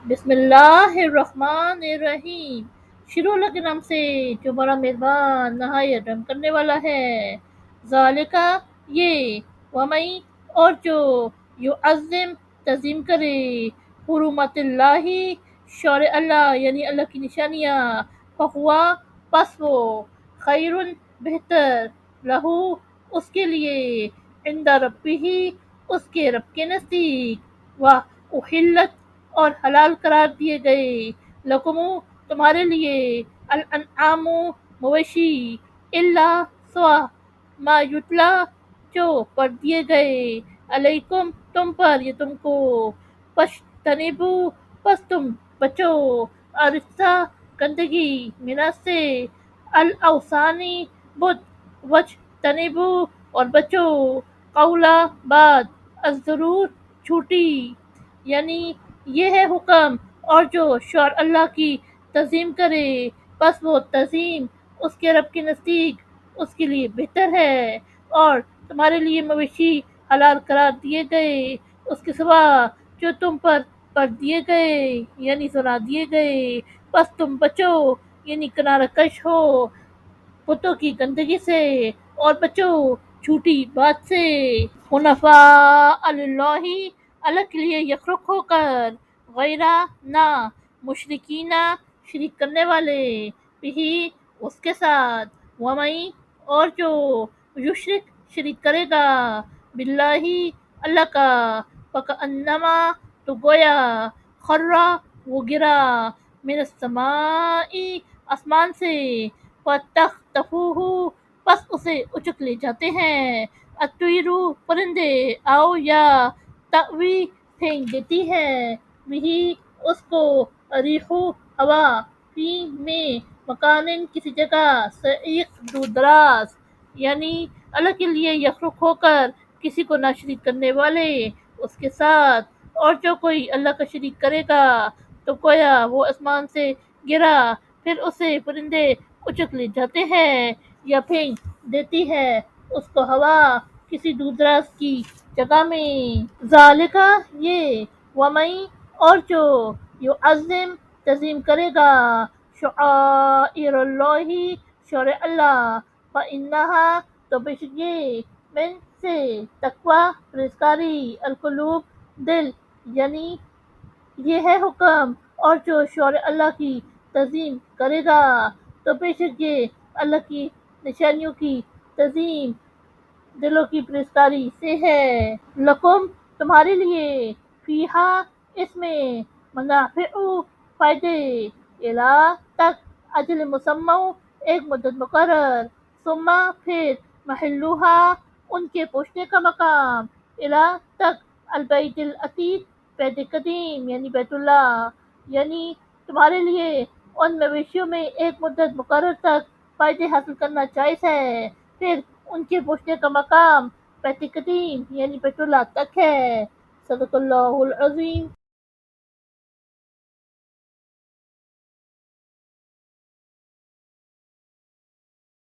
بسم اللہ الرحمن الرحیم، شروع اللہ کے نام سے جو بڑا مہربان نہایت رحم کرنے والا ہے۔ ذالکہ یہ، ومئی اور جو، یعظم تعظیم کرے، حرمت اللہ شعر اللہ یعنی اللہ کی نشانیاں، فہوا پس وہ، خیر بہتر، لہو اس کے لیے، عند ربہ اس کے رب کے نزدیک، احلت اور حلال قرار دیے گئے، لکم تمہارے لیے، الانعام مویشی، الا سوا ما یتلا جو پڑھ دیے گئے، علیکم تم پر یا تم کو، پشتنبو پس تم بچو، عرصہ گندگی، منا سے، الاوثانی بت، وچ تنبو اور بچو، قولا بات، الضرور جھوٹی، یعنی یہ ہے حکم، اور جو شعر اللہ کی تعظیم کرے پس وہ تعظیم اس کے رب کے نزدیک اس کے لیے بہتر ہے، اور تمہارے لیے مویشی حلال قرار دیے گئے اس کے سوا جو تم پر پڑھ دیے گئے یعنی سنا دیے گئے، پس تم بچو یعنی کنارہ کش ہو بتوں کی گندگی سے، اور بچو جھوٹی بات سے، حنفاء اللہ اللہ کے لیے یکرخ ہو کر، غیرہ نہ، مشرکین شریک کرنے والے، بھی اس کے ساتھ، ومئی اور جو، یشرک شریک کرے گا، باللہ اللہ کا، فکأنما تو گویا، خرہ وہ گرا، من السماء آسمان سے، فتخطفوہ پس اسے اچک لے جاتے ہیں، الطیرو پرندے، آؤ یا، تأوی پھینک دیتی ہے، بھی اس کو، ریحو ہوا، فی میں، مکان کسی جگہ، سعیق دور دراز، یعنی اللہ کے لیے یخرق ہو کر کسی کو نہ شریک کرنے والے اس کے ساتھ، اور جو کوئی اللہ کا شریک کرے گا تو گویا وہ آسمان سے گرا، پھر اسے پرندے اچک لے جاتے ہیں یا پھینک دیتی ہے اس کو ہوا کسی دور دراز کی جگہ میں، ذالکہ یہ، ومئی اور جو، یعظم تعظیم کرے گا، شعائر اللہ شعر اللہ، فإنہا تو بے شک یہ، من سے، تقوی پرہیزگاری، القلوب دل، یعنی یہ ہے حکم، اور جو شعر اللہ کی تعظیم کرے گا تو بے شک یہ اللہ کی نشانیوں کی تعظیم دلوں کی پرہیزگاری سے ہے، لکم تمہارے لیے، فیہا اس میں، منافع فائدے، الی تک، اجل مسمی ایک مدت مقرر، ثم پھر، محلوہا ان کے پہنچنے کا مقام، الی تک، البیت العتیق بیت قدیم یعنی بیت اللہ، یعنی تمہارے لیے ان مویشیوں میں ایک مدت مقرر تک فائدے حاصل کرنا جائز ہے، پھر ان کے پہنچنے کا مقام بیت قدیم یعنی بیت اللہ تک ہے، صدق اللہ العظیم۔